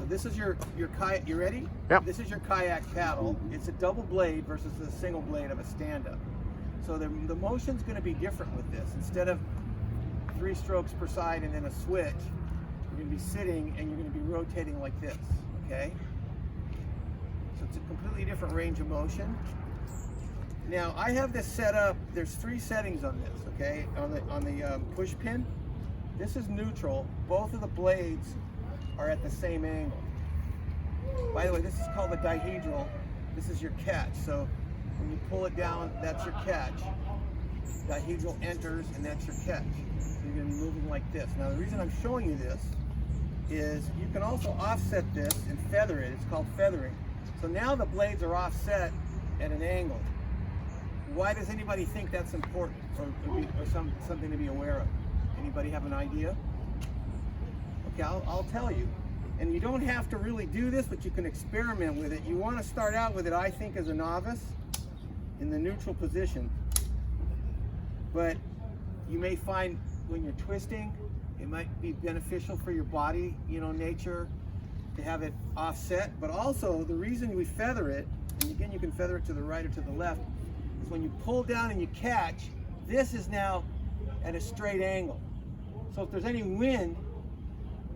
this is your kayak. You ready? Yep. This is your kayak paddle. It's a double blade versus a single blade of a stand-up. So the motion's going to be different with this. Instead of 3 strokes per side and then a switch, you're going to be sitting and you're going to be rotating like this. Okay. So it's a completely different range of motion. Now I have this set up. There's 3 settings on this. Okay, on the push pin. This is neutral. Both of the blades are at the same angle. By the way, this is called the dihedral. This is your catch. So when you pull it down, that's your catch. Dihedral enters, and that's your catch. So you're going to be moving like this. Now the reason I'm showing you this is you can also offset this and feather it. It's called feathering. So now the blades are offset at an angle. Why does anybody think that's important or something to be aware of? Anybody have an idea? Okay, I'll tell you. And you don't have to really do this, but you can experiment with it. You want to start out with it, I think, as a novice in the neutral position. But you may find when you're twisting, it might be beneficial for your body, nature, to have it offset. But also, the reason we feather it, and again, you can feather it to the right or to the left, is when you pull down and you catch, this is now at a straight angle. So if there's any wind,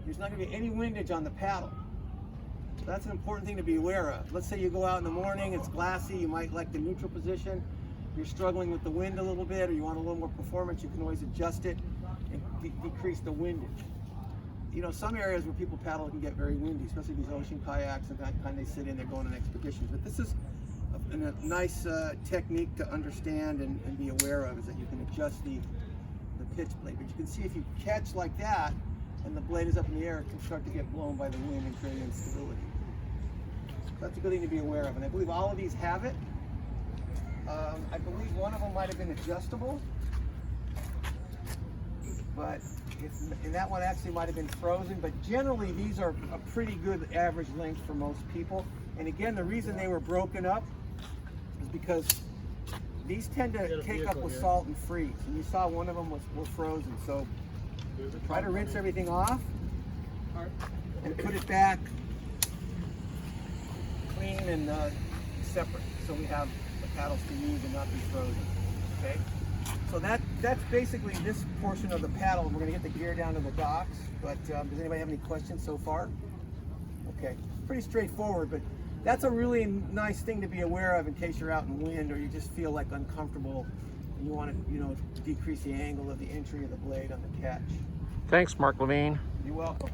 there's not going to be any windage on the paddle. So that's an important thing to be aware of. Let's say you go out in the morning, it's glassy, you might like the neutral position, you're struggling with the wind a little bit, or you want a little more performance, you can always adjust it and decrease the windage. Some areas where people paddle can get very windy, especially these ocean kayaks and that kind they sit in, they're going on expeditions. But this is a nice technique to understand and be aware of, is that you can adjust the pitch blade. But you can see if you catch like that and the blade is up in the air, it can start to get blown by the wind and create instability. So that's a good thing to be aware of. And I believe all of these have it. I believe one of them might have been adjustable, but and that one actually might have been frozen. But generally these are a pretty good average length for most people. And again, the reason they were broken up is because these tend to take up with salt and freeze. And you saw one of them was frozen. So try to rinse everything off and put it back clean and separate, so we have the paddles to use and not be frozen. Okay. So that's basically this portion of the paddle. We're going to get the gear down to the docks. But does anybody have any questions so far? Okay. Pretty straightforward, but that's a really nice thing to be aware of in case you're out in wind or you just feel like uncomfortable and you want to decrease the angle of the entry of the blade on the catch. Thanks, Marc Levine. You're welcome.